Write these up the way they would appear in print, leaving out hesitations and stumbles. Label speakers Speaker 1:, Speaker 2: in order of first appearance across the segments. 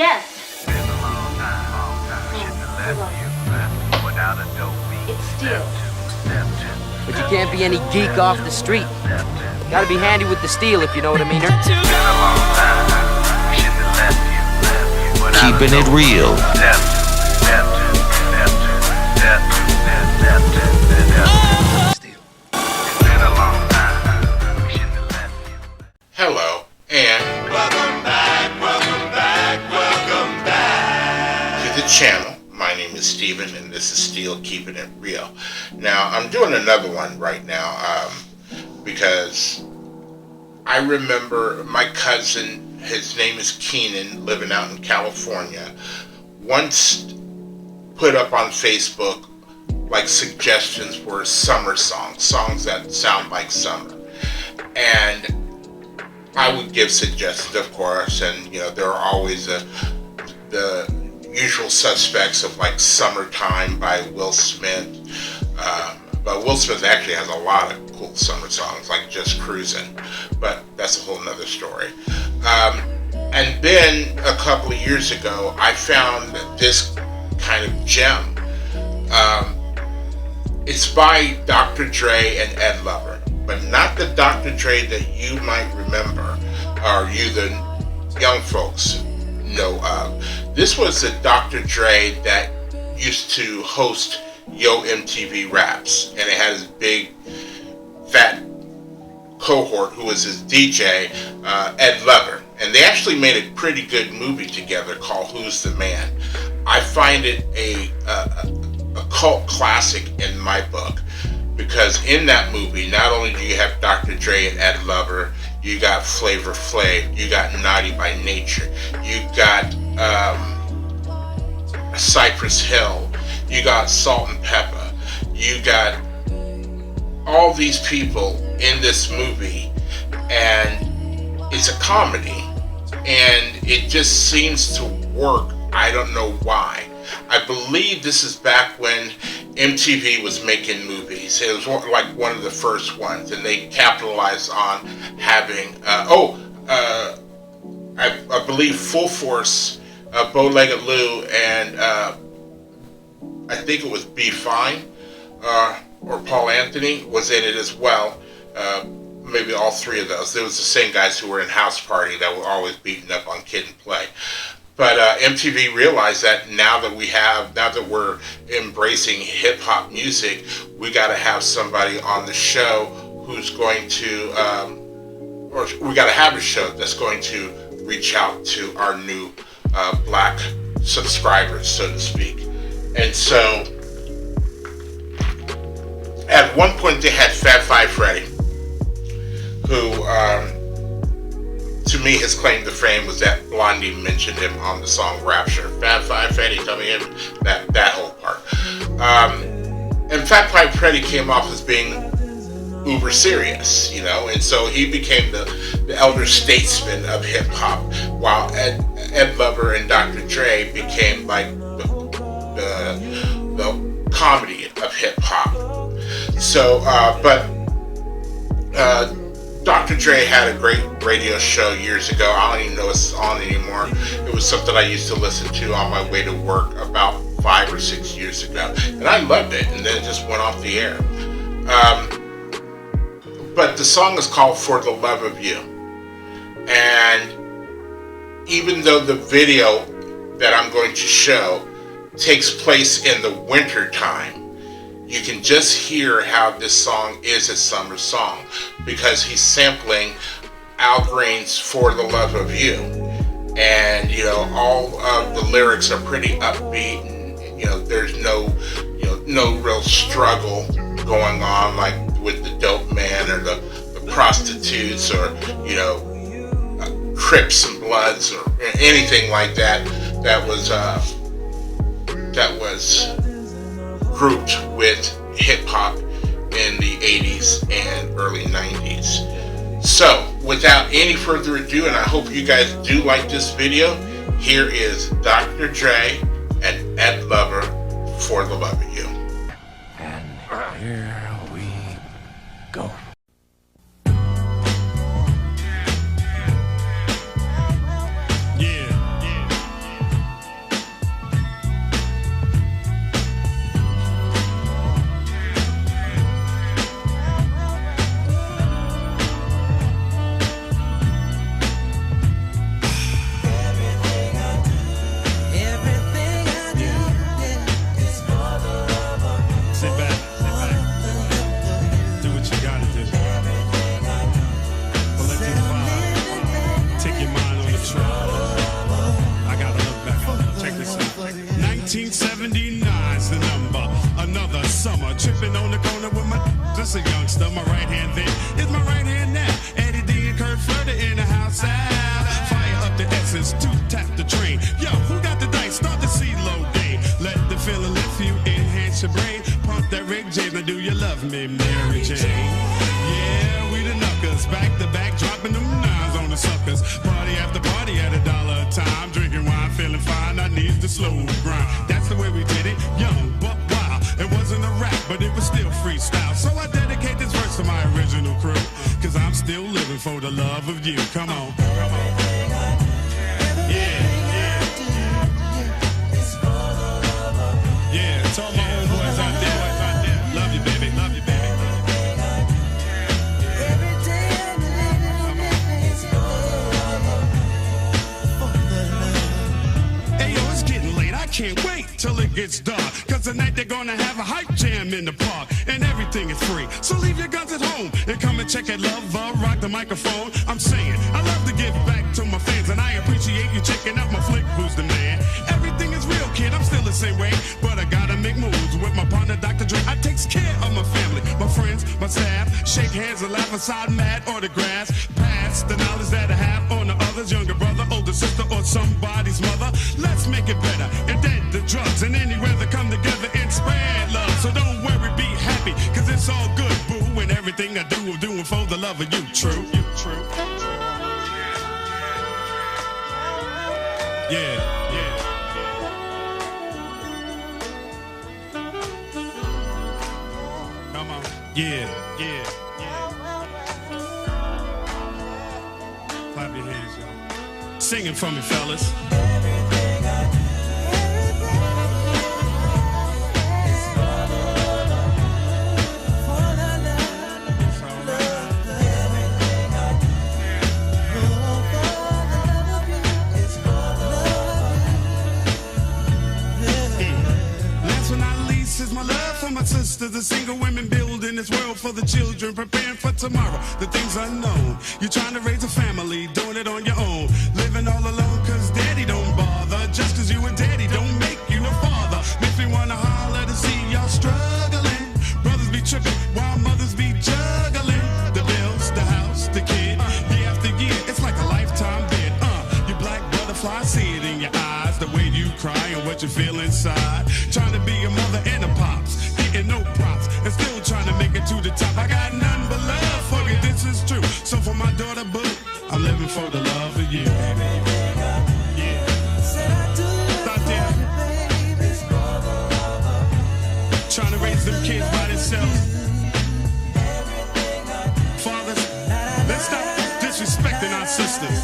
Speaker 1: Yes. It's Steel.
Speaker 2: But you can't be any geek off the street. Gotta be handy with the steel, if you know what I mean.
Speaker 3: Keeping it real.
Speaker 4: Hello, and welcome back to the channel. My name is Steven, and this is Steel Keeping It Real. Now, I'm doing another one right now because I remember my cousin, his name is Keenan, living out in California, once put up on Facebook like suggestions for summer songs that sound like summer. And I would give suggestions, of course, and there are always the usual suspects of like "Summertime" by Will Smith. But Will Smith actually has a lot of cool summer songs, like "Just Cruising," but that's a whole nother story. And then a couple of years ago, I found this kind of gem. It's by Dr. Dre and Ed Lover, but not the Dr. Dre that you might remember, or you, the young folks, know of. This was the Dr. Dre that used to host Yo MTV Raps, and it had his big, fat cohort who was his DJ, Ed Lover. And they actually made a pretty good movie together called Who's the Man. I find it a cult classic in my book, because in that movie, not only do you have Dr. Dre and Ed Lover, you got Flavor Flav, you got Naughty by Nature, you got Cypress Hill, you got Salt and Pepper, you got all these people in this movie, and it's a comedy, and it just seems to work. I don't know why. I believe this is back when MTV was making movies. It was like one of the first ones, and they capitalized on having, I believe Full Force, Bow-Legged Lou, and I think it was B. Fine, or Paul Anthony was in it as well. Maybe all three of those. There was the same guys who were in House Party that were always beating up on Kid and Play. But MTV realized that now that we're embracing hip hop music, we got to have somebody on the show who's going to, or we got to have a show that's going to reach out to our new black subscribers, so to speak. And so, at one point they had Fat Five Freddy, who, to me, his claim to fame was that Blondie mentioned him on the song Rapture. Fat Five Freddy coming in, that whole part. And Fat Five Freddy came off as being uber serious, and so he became the elder statesman of hip hop, while Ed Lover and Dr. Dre became like the comedy of hip hop. So, Dr. Dre had a great radio show years ago. I don't even know if it's on anymore. It was something I used to listen to on my way to work about 5 or 6 years ago. And I loved it, and then it just went off the air. But the song is called For the Love of You. And even though the video that I'm going to show takes place in the winter time, you can just hear how this song is a summer song, because he's sampling Al Green's For the Love of You. And, all of the lyrics are pretty upbeat, and, there's no real struggle going on like with the dope man or the prostitutes or, Crips and Bloods or anything like that was grouped with hip hop in the 80s and early 90s. So, without any further ado, and I hope you guys do like this video, here is Dr. Dre and Ed Lover, For the Love of You.
Speaker 3: And here we go.
Speaker 1: 1979's the number. Another summer, tripping on the corner with my just a youngster. My right hand then is my right hand now. Eddie D and Kurt Furter in the house. Fire up the essence, two tap the train. Yo, who got the dice? Start the CeeLo game. Let the feeling lift you, enhance your brain. Pump that Rick James, now do you love me, Mary Jane? Yeah, we the knuckers, back to back, dropping them nines on the suckers. Party after party at $1 a time. Drinking wine, feeling fine, I need the slow grind. That's the way we did it, young but wild. It wasn't a rap, but it was still freestyle. So I dedicate this verse to my original crew, cause I'm still living for the love of you. Come on, come on. Yeah, to all my homeboys out there, love you, baby, love you, baby. Hey, yo, it's getting late, I can't wait till it gets dark. Cause tonight they're gonna have a hype jam in the park. And everything is free, so leave your guns at home and come and check it, love, rock the microphone. I'm saying, I love to give back to my fans, and I appreciate you checking out my flick booster, man. Everything is real, kid, I'm still the same way, but I gotta make moves with my partner, Dr. Dre. I takes care of my family, my friends, my staff. Shake hands and laugh aside mad autographs. Pass the knowledge that I have on the others, younger brother, older sister, or somebody's mother. Let's make it better, and then the drugs and any weather come together and spread love. So don't worry, be happy, cause it's all good, boo. And everything I do, I'm doing for the love of you, true, you true. Yeah, yeah. Come on. Yeah, yeah, yeah. Clap your hands, y'all. Singing for me, fellas. Is my love for my sisters, the single women building this world for the children, preparing for tomorrow, the things unknown. You're trying to raise a family, doing it on your own, living all alone cause daddy don't bother, just cause you a daddy don't make you a father. Makes me wanna holler to see y'all struggling. Brothers be tripping while mothers be juggling. The bills, the house, the kid, year after year, it's like a lifetime bid. You black butterfly, see it in your eyes, the way you cry and what you feel inside. Trying to be a mother and a pops, getting no props, and still trying to make it to the top. I got none but love for you, this is true. So for my daughter, boo, I'm living for the love of you. Yeah. Stop there. Trying to raise them kids by themselves. Fathers, let's stop disrespecting our sisters.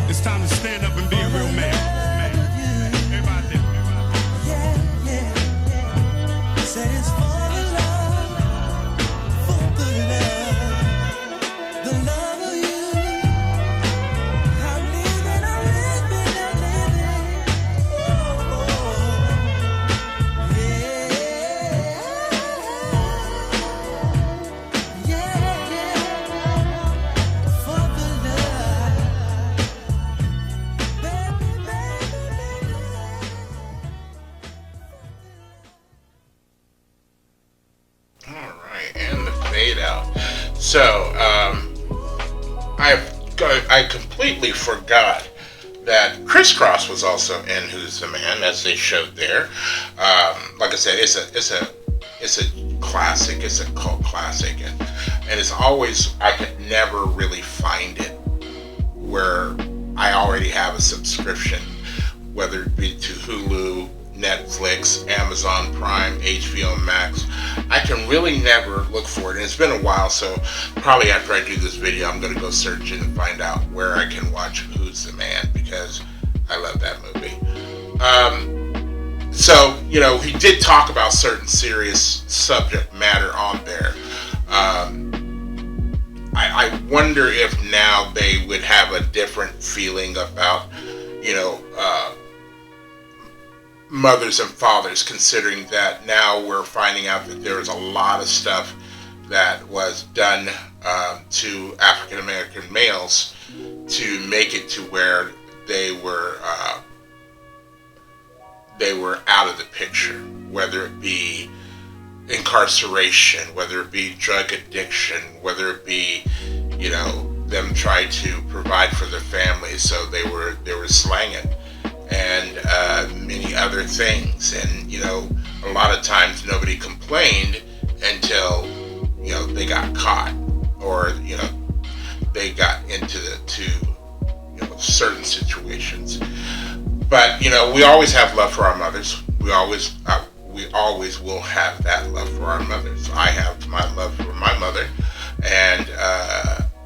Speaker 1: It's time to stand up and be a real man.
Speaker 4: So, I completely forgot that Criss Cross was also in Who's the Man, as they showed there. Like I said, it's a classic, it's a cult classic, and it's always, I could never really find it where I already have a subscription, whether it be to Hulu, Netflix, Amazon Prime, HBO Max. I can really never look for it, and it's been a while, so probably after I do this video I'm going to go search and find out where I can watch Who's the Man, because I love that movie. So, you know, he did talk about certain serious subject matter on there. I wonder if now they would have a different feeling about, you know, mothers and fathers, considering that now we're finding out that there was a lot of stuff that was done to African American males to make it to where they were they were out of the picture, whether it be incarceration, whether it be drug addiction, whether it be, them trying to provide for their families, so they were slanging, and many other things. And a lot of times nobody complained until they got caught, or they got into certain situations. But we always have love for our mothers. We always will have that love for our mothers. I have my love for my mother, and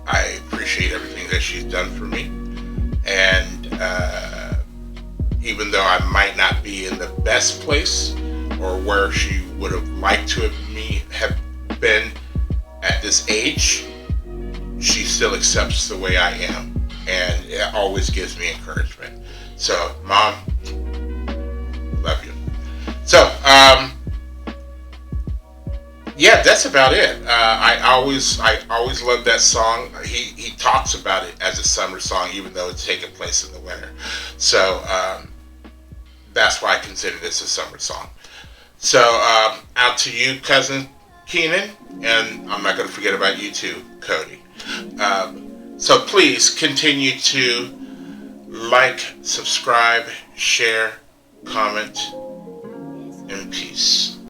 Speaker 4: I appreciate everything that she's done for me. And even though I might not be in the best place or where she would have liked to have been at this age, she still accepts the way I am, and it always gives me encouragement. So, Mom, love you. So, yeah, that's about it. I always love that song. He talks about it as a summer song, even though it's taking place in the winter. So that's why I consider this a summer song. So out to you, cousin Keenan, and I'm not going to forget about you too, Cody. So please continue to like, subscribe, share, comment, and peace.